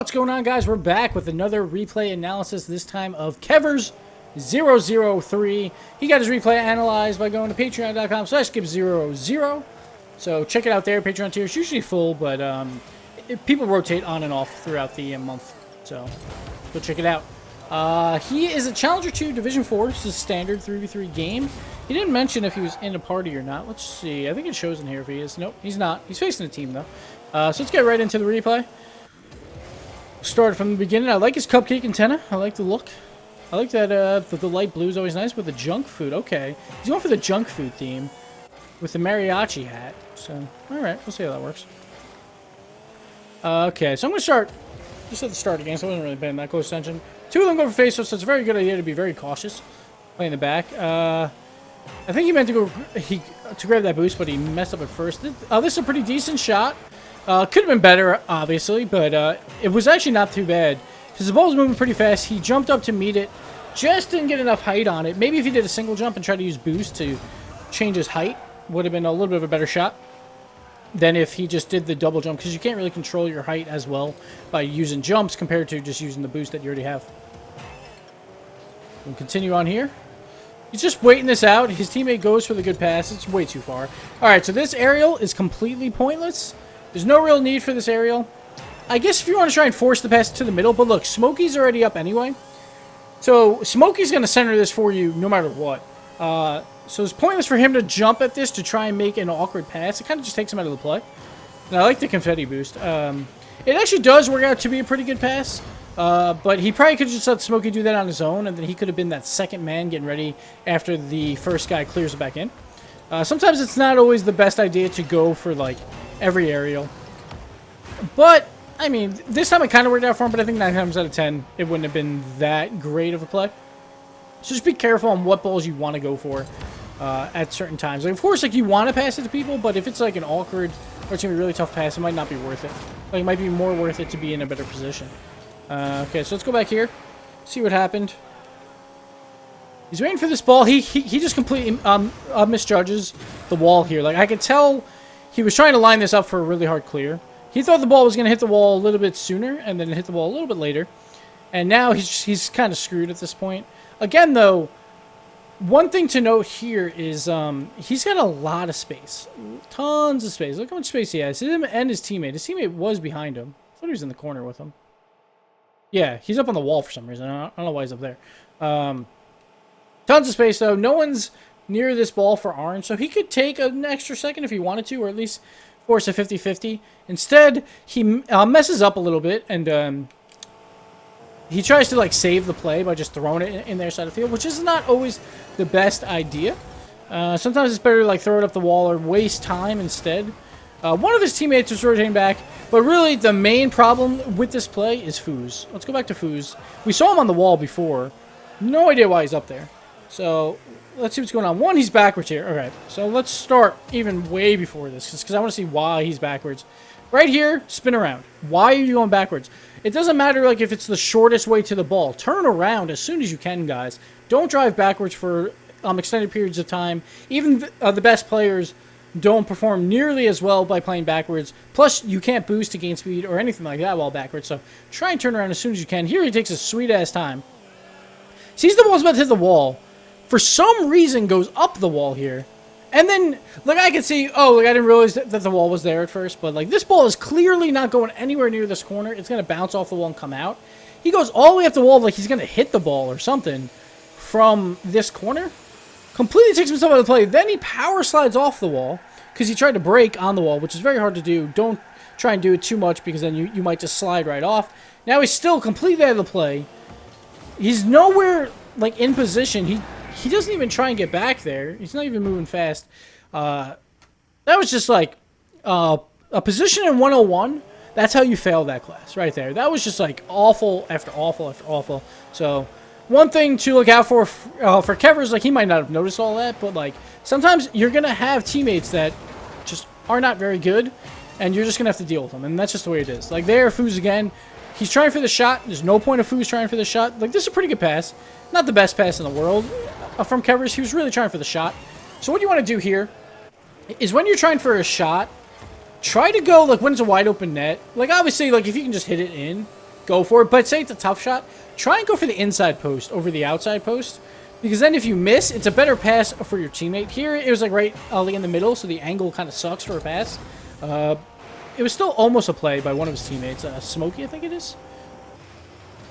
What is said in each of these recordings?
What's going on, guys? We're back with another replay analysis, this time of Kevers003. He got his replay analyzed by going to patreon.com/Gibbs003. So check it out there. Patreon tier is usually full, but people rotate on and off throughout the month. So go check it out. He is a Challenger 2 Division 4. This is a standard 3v3 game. He didn't mention if he was in a party or not. Let's see. I think it shows in here if he is. Nope, he's not. He's facing a team, though. So let's get right into the replay. Start from the beginning. I like his cupcake antenna. I like the look. I like that the light blue is always nice with the junk food. Okay. He's going for the junk food theme with the mariachi hat. So, alright. We'll see how that works. Okay. So I'm going to start just at the start again, so I wasn't really paying that close attention. Two of them go for face-ups, so it's a very good idea to be very cautious playing the back. I think he meant to go to grab that boost, but he messed up at first. This is a pretty decent shot. Could have been better, obviously, but it was actually not too bad. Because the ball was moving pretty fast. He jumped up to meet it. Just didn't get enough height on it. Maybe if he did a single jump and tried to use boost to change his height, would have been a little bit of a better shot than if he just did the double jump. Because you can't really control your height as well by using jumps compared to just using the boost that you already have. We'll continue on here. He's just waiting this out. His teammate goes for the good pass. It's way too far. Alright, so this aerial is completely pointless. There's no real need for this aerial. I guess if you want to try and force the pass to the middle, but look, Smokey's already up anyway. So Smokey's going to center this for you no matter what. So it's pointless for him to jump at this to try and make an awkward pass. It kind of just takes him out of the play. And I like the confetti boost. It actually does work out to be a pretty good pass. But he probably could have just let Smokey do that on his own, and then he could have been that second man getting ready after the first guy clears it back in. Sometimes it's not always the best idea to go for, like, every aerial. But, I mean, this time it kind of worked out for him, but I think 9 times out of 10, it wouldn't have been that great of a play. So just be careful on what balls you want to go for at certain times. Like, of course, like, you want to pass it to people, but if it's, like, an awkward or it's going to be a really tough pass, it might not be worth it. Like, it might be more worth it to be in a better position. Okay, so let's go back here. See what happened. He's waiting for this ball. He just completely misjudges the wall here. Like, I could tell he was trying to line this up for a really hard clear. He thought the ball was going to hit the wall a little bit sooner, and then hit the wall a little bit later. And now he's kind of screwed at this point. Again, though, one thing to note here is he's got a lot of space. Tons of space. Look how much space he has. Him and his teammate. His teammate was behind him. I thought he was in the corner with him. Yeah, he's up on the wall for some reason. I don't know why he's up there. Tons of space, though. No one's near this ball for orange, so he could take an extra second if he wanted to, or at least force a 50-50. Instead, he messes up a little bit, and he tries to, like, save the play by just throwing it in their side of the field, which is not always the best idea. Sometimes it's better to, like, throw it up the wall or waste time instead. One of his teammates was rotating back, but really the main problem with this play is Foos. Let's go back to Foos. We saw him on the wall before. No idea why he's up there. So let's see what's going on. One, he's backwards here. All right, so let's start even way before this because I want to see why he's backwards. Right here, spin around. Why are you going backwards? It doesn't matter like if it's the shortest way to the ball. Turn around as soon as you can, guys. Don't drive backwards for extended periods of time. Even the best players don't perform nearly as well by playing backwards. Plus, you can't boost to gain speed or anything like that while backwards. So try and turn around as soon as you can. Here he takes a sweet-ass time. Sees the ball's about to hit the wall. For some reason, goes up the wall here. And then, like, I can see, oh, like, I didn't realize that the wall was there at first. But, like, this ball is clearly not going anywhere near this corner. It's going to bounce off the wall and come out. He goes all the way up the wall like he's going to hit the ball or something from this corner. Completely takes himself out of the play. Then he power slides off the wall because he tried to break on the wall, which is very hard to do. Don't try and do it too much because then you might just slide right off. Now he's still completely out of the play. He's nowhere, like, in position. He doesn't even try and get back there. He's not even moving fast. That was just, like, a position in 101. That's how you fail that class right there. That was just, like, awful after awful after awful. So one thing to look out for Kevers, like, he might not have noticed all that, but, like, sometimes you're going to have teammates that just are not very good, and you're just going to have to deal with them, and that's just the way it is. Like, there, Foos again. He's trying for the shot. There's no point of Foos trying for the shot. Like, this is a pretty good pass. Not the best pass in the world from Kevers. He was really trying for the shot. So what you want to do here is when you're trying for a shot, try to go, like, when it's a wide open net. Like, obviously, like, if you can just hit it in, go for it. But say it's a tough shot, try and go for the inside post over the outside post. Because then if you miss, it's a better pass for your teammate. Here, it was like right in the middle, so the angle kind of sucks for a pass. It was still almost a play by one of his teammates. Smokey, I think it is?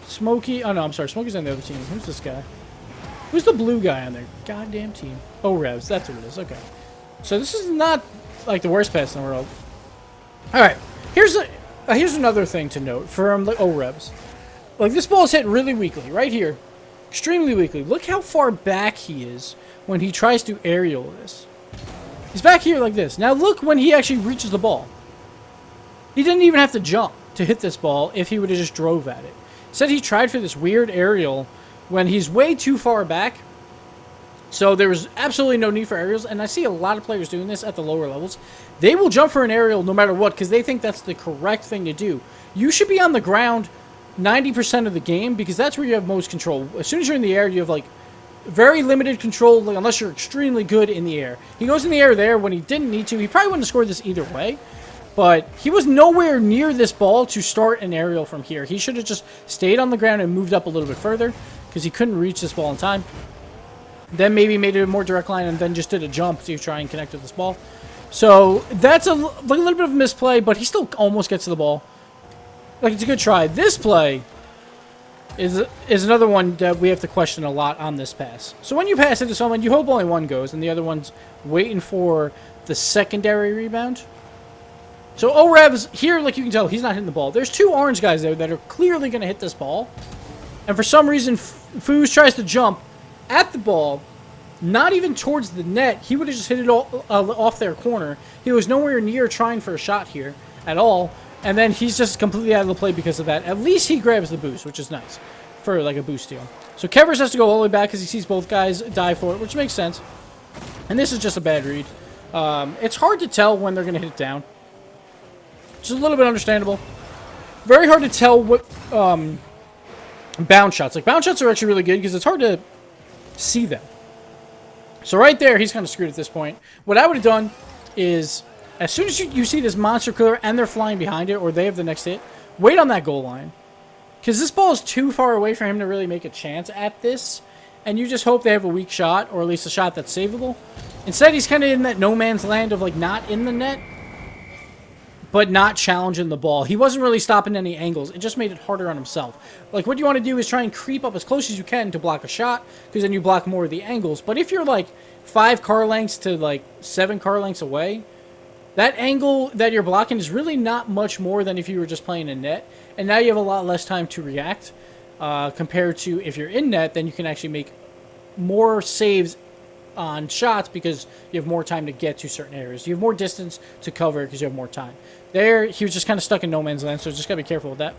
Smokey. Oh, no, I'm sorry. Smokey's on the other team. Who's this guy? Who's the blue guy on their goddamn team? Oh, Revs. That's what it is. Okay. So this is not, like, the worst pass in the world. All right. Here's another thing to note from the Revs. Like, this ball is hit really weakly. Right here. Extremely weakly. Look how far back he is when he tries to aerial this. He's back here like this. Now look when he actually reaches the ball. He didn't even have to jump to hit this ball if he would have just drove at it. Instead, he tried for this weird aerial when he's way too far back. So there was absolutely no need for aerials. And I see a lot of players doing this at the lower levels. They will jump for an aerial no matter what because they think that's the correct thing to do. You should be on the ground 90% of the game because that's where you have most control. As soon as you're in the air, you have like very limited control, like, unless you're extremely good in the air. He goes in the air there when he didn't need to. He probably wouldn't have scored this either way, but he was nowhere near this ball to start an aerial from here. He should have just stayed on the ground and moved up a little bit further because he couldn't reach this ball in time. Then maybe made it a more direct line and then just did a jump to try and connect with this ball. So that's a little bit of a misplay, but he still almost gets to the ball. Like, it's a good try. This play is another one that we have to question a lot on this pass. So when you pass it to someone, you hope only one goes, and the other one's waiting for the secondary rebound. So O-Revs, here, like you can tell, he's not hitting the ball. There's two orange guys there that are clearly going to hit this ball. And for some reason, Foos tries to jump at the ball, not even towards the net. He would have just hit it all, off their corner. He was nowhere near trying for a shot here at all. And then he's just completely out of the play because of that. At least he grabs the boost, which is nice for like a boost steal. So Kevers has to go all the way back because he sees both guys die for it, which makes sense. And this is just a bad read. It's hard to tell when they're going to hit it down. Just a little bit understandable. Very hard to tell what bounce shots. Like, bounce shots are actually really good because it's hard to see them. So right there, he's kind of screwed at this point. What I would have done is, as soon as you see this monster killer and they're flying behind it or they have the next hit, wait on that goal line. Because this ball is too far away for him to really make a chance at this. And you just hope they have a weak shot, or at least a shot that's savable. Instead, he's kind of in that no man's land of, like, not in the net, but not challenging the ball. He wasn't really stopping any angles. It just made it harder on himself. Like, what you want to do is try and creep up as close as you can to block a shot, because then you block more of the angles. But if you're, like, 5 car lengths to, like, 7 car lengths away, that angle that you're blocking is really not much more than if you were just playing in net. And now you have a lot less time to react compared to if you're in net, then you can actually make more saves on shots because you have more time to get to certain areas. You have more distance to cover because you have more time. There, he was just kind of stuck in no man's land, so just got to be careful with that.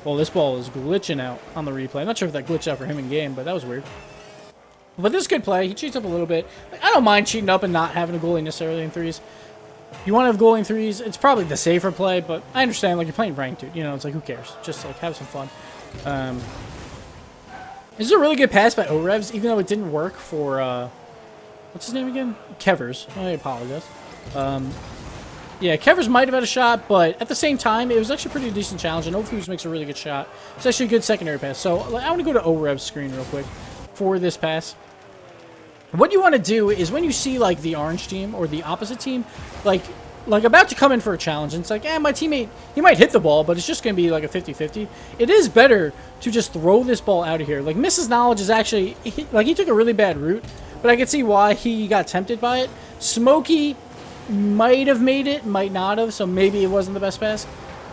Well, this ball is glitching out on the replay. I'm not sure if that glitched out for him in game, but that was weird. But this is good play. He cheats up a little bit. I don't mind cheating up and not having a goalie necessarily in threes. You want to have goalie in threes, it's probably the safer play, but I understand, like, you're playing ranked, dude. You know, it's like, who cares? Just, like, have some fun. This is a really good pass by O-Revs, even though it didn't work for, what's his name again? Kevers. I apologize. Yeah, Kevers might have had a shot, but at the same time, it was actually a pretty decent challenge, and O-Foos makes a really good shot. It's actually a good secondary pass. So I want to go to O-Revs' screen real quick for this pass. What you want to do is when you see, like, the orange team or the opposite team, like about to come in for a challenge, and it's like, my teammate, he might hit the ball, but it's just going to be like a 50-50. It is better to just throw this ball out of here. Like, Mrs. Knowledge is actually, he took a really bad route, but I can see why he got tempted by it. Smokey might have made it, might not have, so maybe it wasn't the best pass.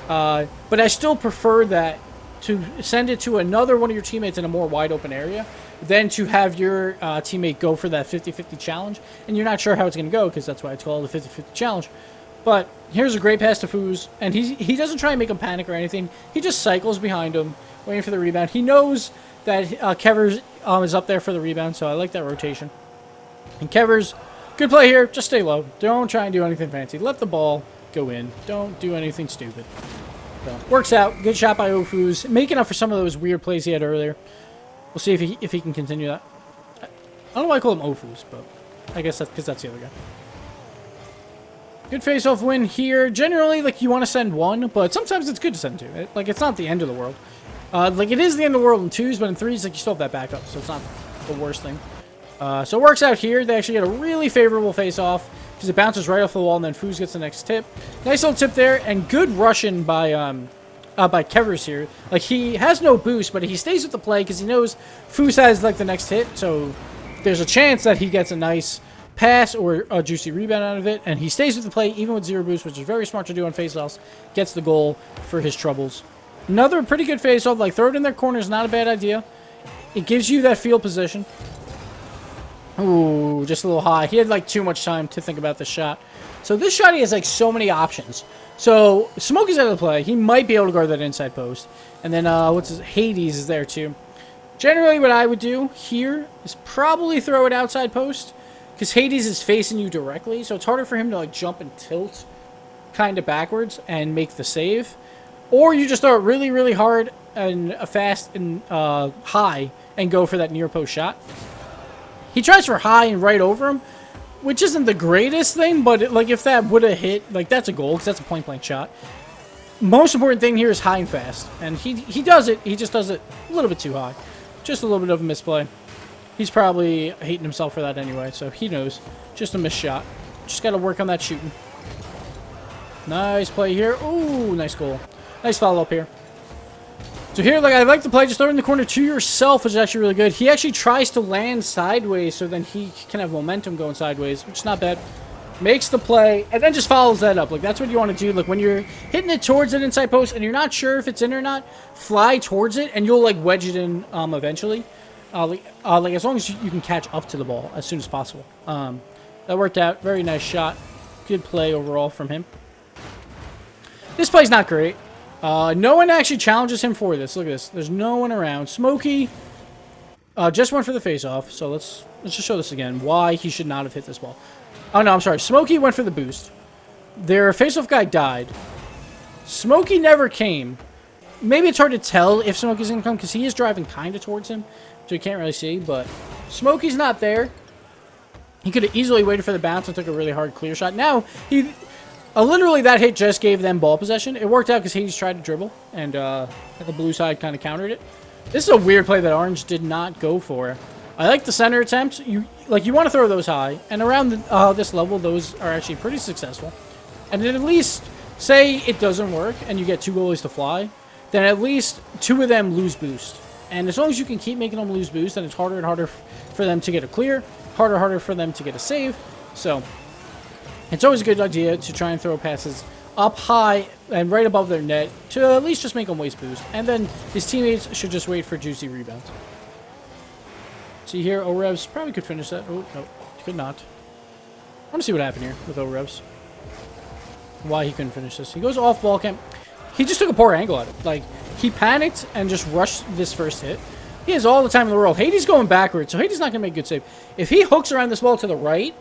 But I still prefer that to send it to another one of your teammates in a more wide open area than to have your teammate go for that 50-50 challenge. And you're not sure how it's going to go because that's why it's called the 50-50 challenge. But here's a great pass to Foos, and he doesn't try and make him panic or anything. He just cycles behind him, waiting for the rebound. He knows that Kevers is up there for the rebound, so I like that rotation. And Kevers, good play here. Just stay low. Don't try and do anything fancy. Let the ball go in. Don't do anything stupid. So, works out. Good shot by O-Foos, making up for some of those weird plays he had earlier. We'll see if he can continue that. I don't know why I call him O-Foos, but I guess that's because that's the other guy. Good face-off win here. Generally, like, you want to send one, but sometimes it's good to send two. Like, it's not the end of the world. Like, it is the end of the world in 2s, but in 3s, like, you still have that backup, so it's not the worst thing. So it works out here. They actually get a really favorable face-off because it bounces right off the wall, and then Foos gets the next tip. Nice little tip there, and good rushing by Kevers here. Like, he has no boost, but he stays with the play because he knows Foos has, like, the next hit, so there's a chance that he gets a nice pass or a juicy rebound out of it, and he stays with the play even with 0 boost, which is very smart to do on face-offs. Gets the goal for his troubles. Another pretty good face-off. Like, throw it in their corner is not a bad idea. It gives you that field position. Ooh, just a little high. He had, like, too much time to think about this shot. So this shot, he has, like, so many options. So Smokey's out of the play. He might be able to guard that inside post. And then, Hades is there, too. Generally, what I would do here is probably throw it outside post, because Hades is facing you directly, so it's harder for him to, like, jump and tilt kind of backwards and make the save. Or you just throw it really, really hard and fast and high and go for that near post shot. He tries for high and right over him, which isn't the greatest thing, but like, if that would have hit, like, that's a goal, because that's a point-blank shot. Most important thing here is high and fast, and he does it. He just does it a little bit too high. Just a little bit of a misplay. He's probably hating himself for that anyway, so he knows. Just a missed shot. Just got to work on that shooting. Nice play here. Ooh, nice goal. Nice follow-up here. So here, like, I like the play. Just throw it in the corner to yourself, which is actually really good. He actually tries to land sideways, so then he can have momentum going sideways, which is not bad. Makes the play, and then just follows that up. Like, that's what you want to do. Like, when you're hitting it towards an inside post, and you're not sure if it's in or not, fly towards it, and you'll, like, wedge it in eventually. Like, as long as you can catch up to the ball as soon as possible. That worked out. Very nice shot. Good play overall from him. This play's not great. No one actually challenges him for this. Look at this. There's no one around. Smokey just went for the face-off. So let's just show this again. Why he should not have hit this ball. Oh, no, I'm sorry. Smokey went for the boost. Their face-off guy died. Smokey never came. Maybe it's hard to tell if Smokey's going to come because he is driving kind of towards him. So you can't really see. But Smokey's not there. He could have easily waited for the bounce and took a really hard clear shot. Now, literally, that hit just gave them ball possession. It worked out because Hades tried to dribble, and the blue side kind of countered it. This is a weird play that Orange did not go for. I like the center attempt. You want to throw those high, and around this level, those are actually pretty successful. And then at least, say it doesn't work, and you get 2 goalies to fly, then at least 2 of them lose boost. And as long as you can keep making them lose boost, then it's harder and harder for them to get a clear, harder and harder for them to get a save. So it's always a good idea to try and throw passes up high and right above their net to at least just make them waste boost. And then his teammates should just wait for juicy rebounds. See here, Orevs probably could finish that. Oh, no, could not. I want to see what happened here with Orevs. Why he couldn't finish this. He goes off ball cam. He just took a poor angle at it. Like, he panicked and just rushed this first hit. He has all the time in the world. Hades going backwards, so Hades not going to make a good save. If he hooks around this ball to the right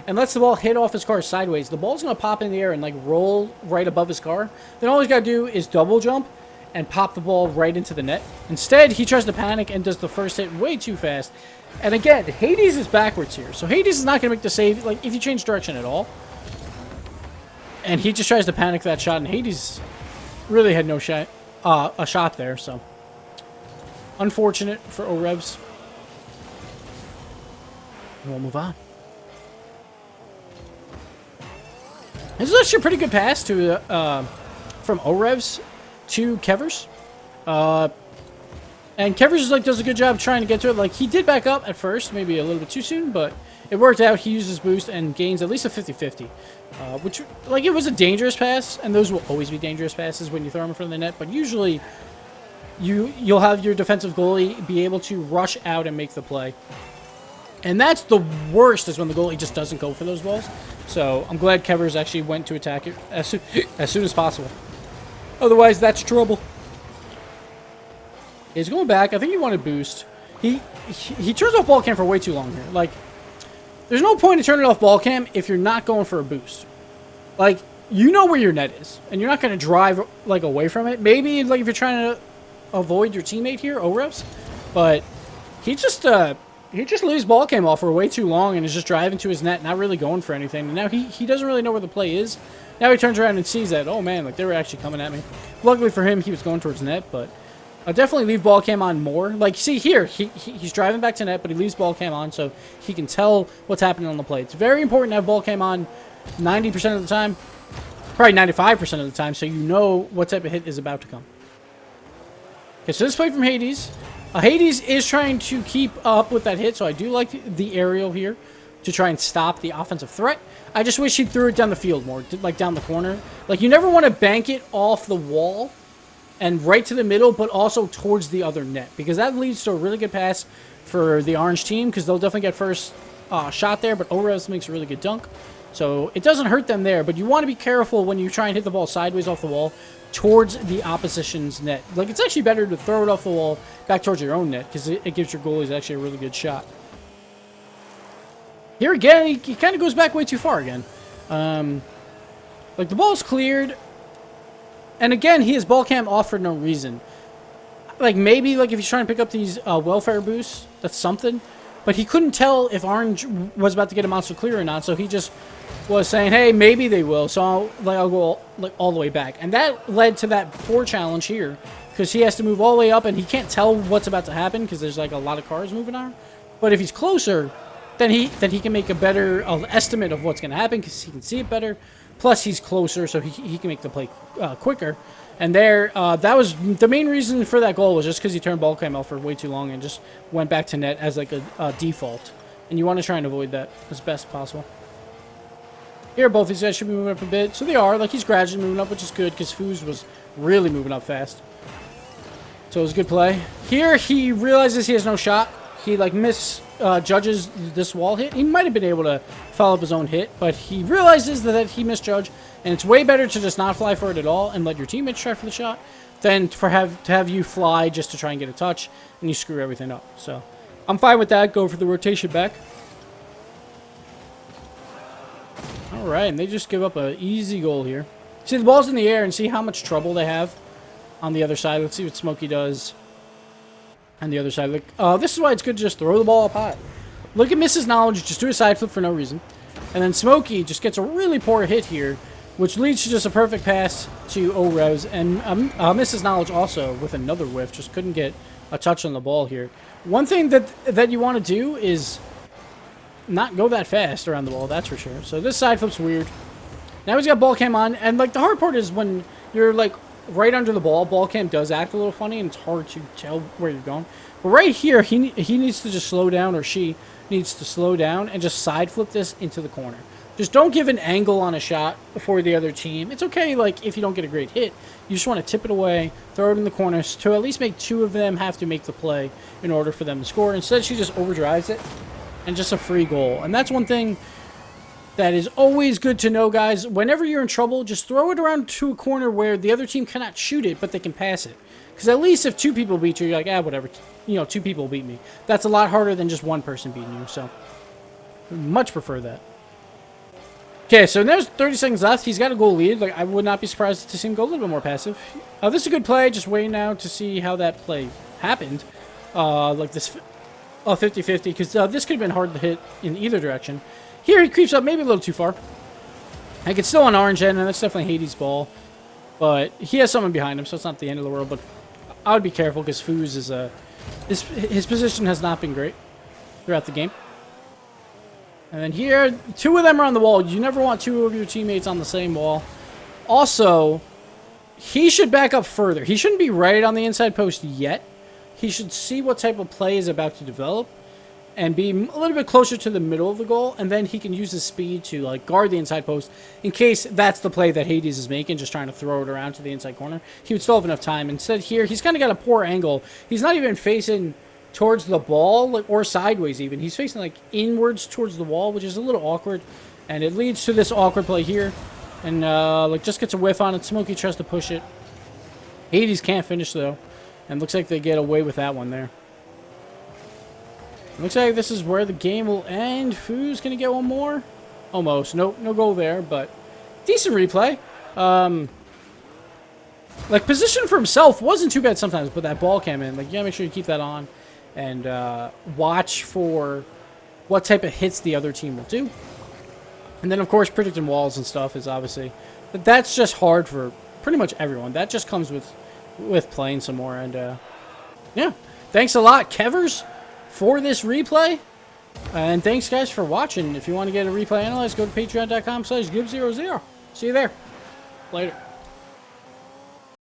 and lets the ball hit off his car sideways, the ball's going to pop in the air and, like, roll right above his car. Then all he's got to do is double jump and pop the ball right into the net. Instead, he tries to panic and does the first hit way too fast. And again, Hades is backwards here. So Hades is not going to make the save, like, if you change direction at all. And he just tries to panic that shot, and Hades really had no shot, a shot there, so unfortunate for Orevs. We'll move on. This is actually a pretty good pass to from Orevs to Kevers. And Kevers does a good job trying to get to it. Like, he did back up at first, maybe a little bit too soon, but it worked out. He uses boost and gains at least a 50-50. Which, like, it was a dangerous pass, and those will always be dangerous passes when you throw them in front of the net, but usually you'll have your defensive goalie be able to rush out and make the play. And that's the worst, is when the goalie just doesn't go for those balls. So I'm glad Kevers actually went to attack it as soon as possible. Otherwise, that's trouble. He's going back. I think he wanted boost. He turns off ball cam for way too long here. Like, there's no point in turning off ball cam if you're not going for a boost. Like, you know where your net is, and you're not going to drive, like, away from it. Maybe, like, if you're trying to avoid your teammate here, Orevs, but he just leaves ball cam off for way too long and is just driving to his net, not really going for anything. And now he doesn't really know where the play is. Now he turns around and sees that, oh man, like, they were actually coming at me. Luckily for him, he was going towards net, but I'll definitely leave ball cam on more. Like, see here, he's driving back to net, but he leaves ball cam on so he can tell what's happening on the play. It's very important to have ball cam on 90% of the time, probably 95% of the time, so you know what type of hit is about to come. Okay, so this play from Hades. Hades is trying to keep up with that hit, so I do like the aerial here to try and stop the offensive threat. I just wish he threw it down the field more, like down the corner. Like, you never want to bank it off the wall and right to the middle, but also towards the other net, because that leads to a really good pass for the orange team, because they'll definitely get first shot there, but Orez makes a really good dunk. So it doesn't hurt them there, but you want to be careful when you try and hit the ball sideways off the wall towards the opposition's net. Like, it's actually better to throw it off the wall back towards your own net, because it gives your goalies actually a really good shot. Here again, he kind of goes back way too far again. Like, the ball's cleared. And again, he has ball cam off for no reason. Like, maybe, like, if he's trying to pick up these welfare boosts, that's something. But he couldn't tell if Orange was about to get a monster clear or not, so he just was saying, hey, maybe they will, so I'll go all the way back. And that led to that 4 challenge here, because he has to move all the way up, and he can't tell what's about to happen, because there's, like, a lot of cars moving on. But if he's closer, then he can make a better estimate of what's going to happen, because he can see it better. Plus, he's closer, so he can make the play quicker. And there, that was the main reason for that goal, was just because he turned ball cam off for way too long and just went back to net as like a default. And you want to try and avoid that as best possible. Here, both these guys should be moving up a bit. So they are. Like, he's gradually moving up, which is good, because Foos was really moving up fast. So it was a good play. Here, he realizes he has no shot. He, like, misjudges this wall hit. He might have been able to follow up his own hit, but he realizes that he misjudged, and it's way better to just not fly for it at all and let your teammates try for the shot than to have you fly just to try and get a touch, and you screw everything up. So I'm fine with that. Go for the rotation back. All right, and they just give up an easy goal here. See, the ball's in the air, and see how much trouble they have on the other side. Let's see what Smokey does on the other side. Look, this is why it's good to just throw the ball up high. Look at Mrs. Knowledge, just do a side flip for no reason. And then Smokey just gets a really poor hit here, which leads to just a perfect pass to Orez. And Mrs. Knowledge also, with another whiff, just couldn't get a touch on the ball here. One thing that you want to do is not go that fast around the ball, that's for sure. So this side flip's weird. Now he's got ball cam on, and like the hard part is when you're like right under the ball cam does act a little funny, and it's hard to tell where you're going. But right here, he needs to just slow down, or she needs to slow down and just side flip this into the corner. Just don't give an angle on a shot for the other team. It's okay, like, if you don't get a great hit. You just want to tip it away, throw it in the corners to at least make 2 of them have to make the play in order for them to score. Instead, she just overdrives it, and just a free goal. And that's one thing that is always good to know, guys. Whenever you're in trouble, just throw it around to a corner where the other team cannot shoot it, but they can pass it. Because at least if 2 people beat you, you're like, whatever. 2 people beat me. That's a lot harder than just 1 person beating you, so much prefer that. Okay, so there's 30 seconds left. He's got a goal lead. Like, I would not be surprised to see him go a little bit more passive. This is a good play. Just waiting now to see how that play happened. Like this 50-50, because this could have been hard to hit in either direction. Here he creeps up maybe a little too far. Like, it's still on orange end, and that's definitely Hades' ball. But he has someone behind him, so it's not the end of the world. But I would be careful, because Foos is his position has not been great throughout the game. And then here, 2 of them are on the wall. You never want 2 of your teammates on the same wall. Also, he should back up further. He shouldn't be right on the inside post yet. He should see what type of play is about to develop and be a little bit closer to the middle of the goal, and then he can use his speed to like guard the inside post in case that's the play that Hades is making, just trying to throw it around to the inside corner. He would still have enough time. Instead here, he's kind of got a poor angle. He's not even facing towards the ball, like, or sideways even. He's facing like inwards towards the wall, which is a little awkward, and it leads to this awkward play here. And like just gets a whiff on it. Smokey tries to push it. Hades can't finish though, and looks like they get away with that one there. Looks like this is where the game will end. Foos gonna get one more, almost. No goal there, but decent replay. Like, position for himself wasn't too bad sometimes, but that ball came in. Like, you gotta make sure you keep that on and watch for what type of hits the other team will do. And then, of course, predicting walls and stuff is obviously... But that's just hard for pretty much everyone. That just comes with playing some more. And Yeah. Thanks a lot, Kevers, for this replay. And thanks, guys, for watching. If you want to get a replay analyzed, go to patreon.com/Gibbs003. See you there. Later.